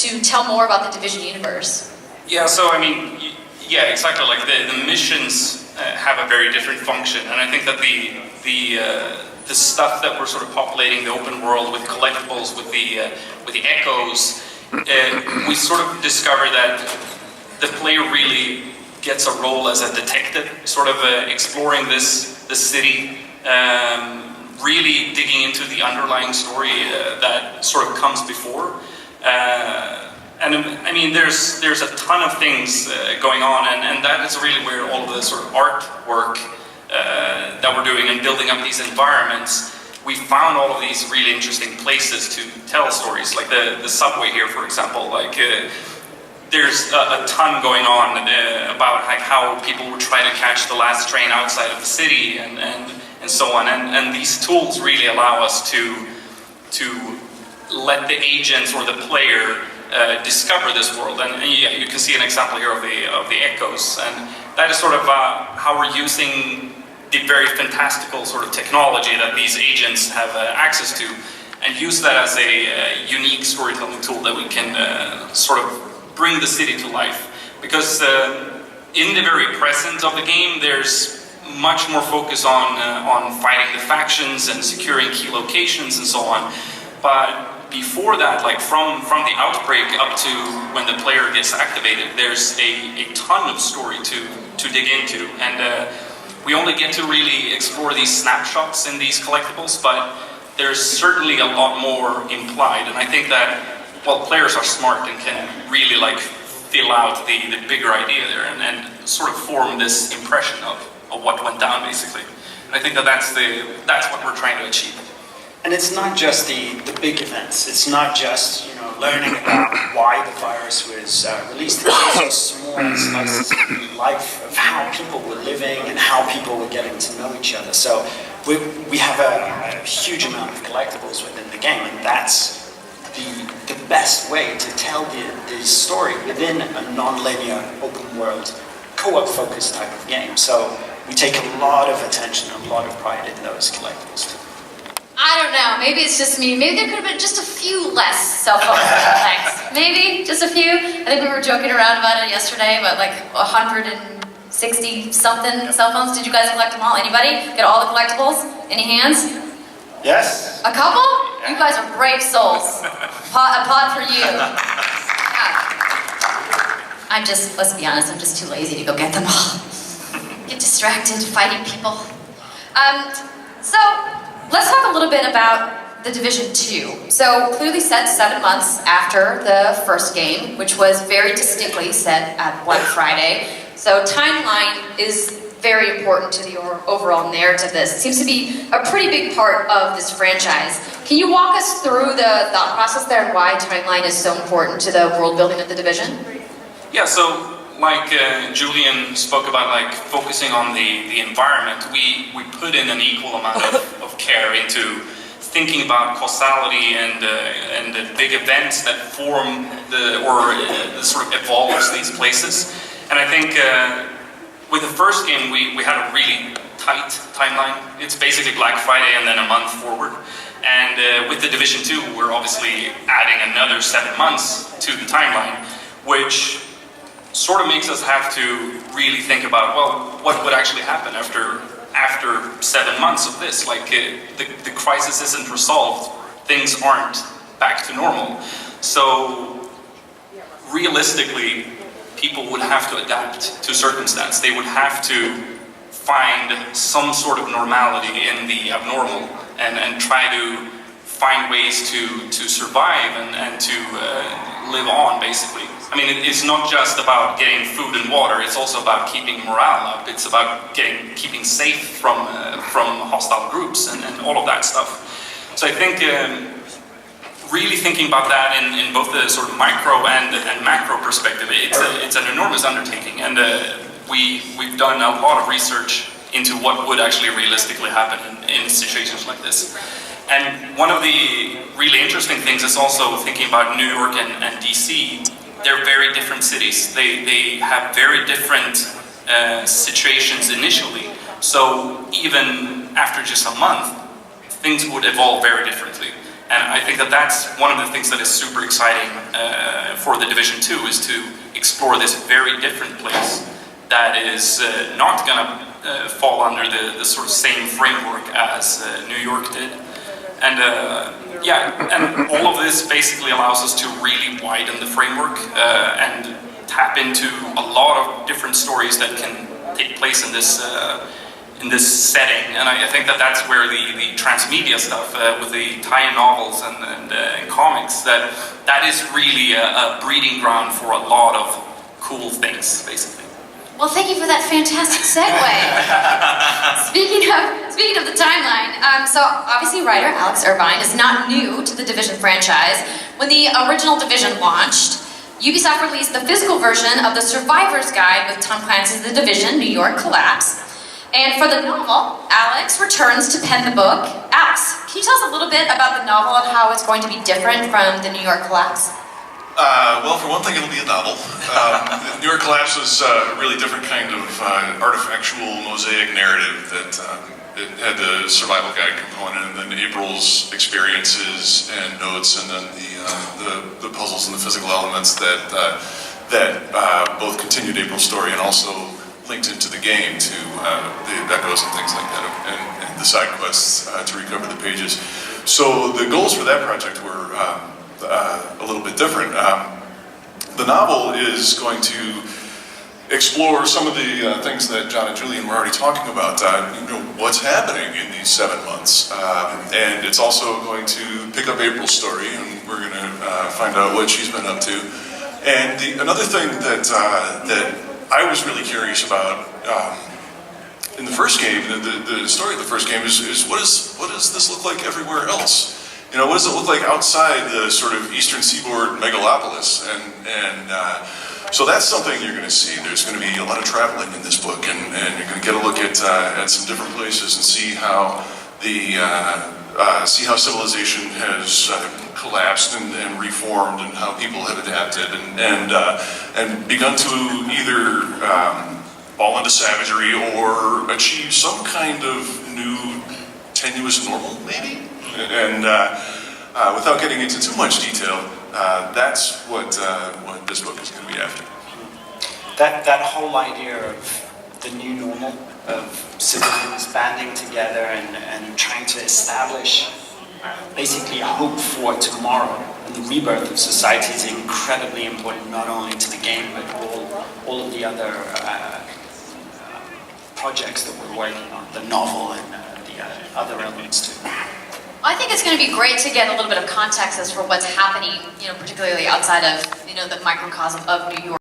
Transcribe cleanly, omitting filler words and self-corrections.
to tell more about the Division universe? Yeah, so I mean, yeah, exactly. Like the missions have a very different function, and I think that the stuff that we're sort of populating the open world with collectibles, with the echoes, we sort of discover that the player really gets a role as a detective, sort of exploring the city, really digging into the underlying story that sort of comes before. And I mean, there's a ton of things going on, and that is really where all of the sort of artwork that we're doing and building up these environments. We found all of these really interesting places to tell stories, like the subway here, for example. Like there's a ton going on about like how people would try to catch the last train outside of the city, and so on. And these tools really allow us to let the agents or the player discover this world. And yeah, you can see an example here of the echoes, and that is sort of how we're using the very fantastical sort of technology that these agents have access to, and use that as a unique storytelling tool that we can sort of bring the city to life. Because in the very presence of the game, there's much more focus on fighting the factions and securing key locations and so on. But before that, like from the outbreak up to when the player gets activated, there's a ton of story to dig into, and we only get to really explore these snapshots in these collectibles, but there's certainly a lot more implied. And I think that, well, players are smart and can really like fill out the bigger idea there, and sort of form this impression of what went down, basically. And I think that that's what we're trying to achieve. And it's not just the big events. It's not just, learning about why the virus was released. It's also small slices of life of how people were living and how people were getting to know each other. So we have a huge amount of collectibles within the game, and that's the best way to tell the story within a non-linear, open world, co-op focused type of game. So we take a lot of attention, a lot of pride in those collectibles. I don't know, maybe it's just me. Maybe there could have been just a few less cell phone contacts. Maybe, just a few. I think we were joking around about it yesterday, but like 160 something cell phones. Did you guys collect them all? Anybody? Get all the collectibles? Any hands? Yes. A couple? You guys are brave souls. Applaud for you. Yeah. Let's be honest, I'm just too lazy to go get them all. Get distracted fighting people. So, let's talk a little bit about the Division 2. So, clearly set 7 months after the first game, which was very distinctly set at Black Friday. So, timeline is very important to the overall narrative of this. It seems to be a pretty big part of this franchise. Can you walk us through the thought process there and why timeline is so important to the world building of the Division? Yeah, so like Julian spoke about, like focusing on the environment, we put in an equal amount of care into thinking about causality and the big events that form sort of evolves these places. And I think with the first game we had a really tight timeline. It's basically Black Friday and then a month forward. And with the Division 2, we're obviously adding another 7 months to the timeline, which sort of makes us have to really think about, well, what would actually happen after 7 months of this? Like, the crisis isn't resolved, things aren't back to normal. So, realistically, people would have to adapt to circumstance. They would have to find some sort of normality in the abnormal, and try to find ways to survive and to live on, basically. I mean, it's not just about getting food and water, it's also about keeping morale up. It's about keeping safe from hostile groups and all of that stuff. So I think really thinking about that in both the sort of micro and macro perspective, it's an enormous undertaking. And we've done a lot of research into what would actually realistically happen in situations like this. And one of the really interesting things is also thinking about New York and DC. They're very different cities. They have very different situations initially. So even after just a month, things would evolve very differently. And I think that that's one of the things that is super exciting for the Division 2, is to explore this very different place that is not going to fall under the sort of same framework as New York did. And and all of this basically allows us to really widen the framework and tap into a lot of different stories that can take place in this setting. And I think that that's where the transmedia stuff with the tie-in novels and comics, that is really a breeding ground for a lot of cool things, basically. Well, thank you for that fantastic segue. Speaking of the timeline, so obviously writer Alex Irvine is not new to the Division franchise. When the original Division launched, Ubisoft released the physical version of the Survivor's Guide with Tom Clancy's The Division: New York Collapse. And for the novel, Alex returns to pen the book. Alex, can you tell us a little bit about the novel and how it's going to be different from the New York Collapse? Well, for one thing, it'll be a novel. New York Collapse was a really different kind of artifactual mosaic narrative that it had the survival guide component, and then April's experiences and notes, and then the puzzles and the physical elements that both continued April's story and also linked into the game to the echoes and things like that, and the side quests to recover the pages. So the goals for that project were a little bit different. The novel is going to explore some of the things that John and Julian were already talking about. What's happening in these 7 months, and it's also going to pick up April's story, and we're going to find out what she's been up to. And another thing that I was really curious about in the first game, the story of the first game is what does this look like everywhere else? What does it look like outside the sort of eastern seaboard megalopolis? And so that's something you're going to see. There's going to be a lot of traveling in this book, and you're going to get a look at some different places and see how civilization has collapsed and reformed, and how people have adapted and begun to either fall into savagery or achieve some kind of new tenuous normal, maybe. And without getting into too much detail, that's what this book is going to be after. That whole idea of the new normal, of citizens banding together and trying to establish basically a hope for tomorrow and the rebirth of society is incredibly important, not only to the game, but all of the other projects that we're working on, the novel and the other elements too. I think it's going to be great to get a little bit of context as for what's happening, particularly outside of, the microcosm of New York.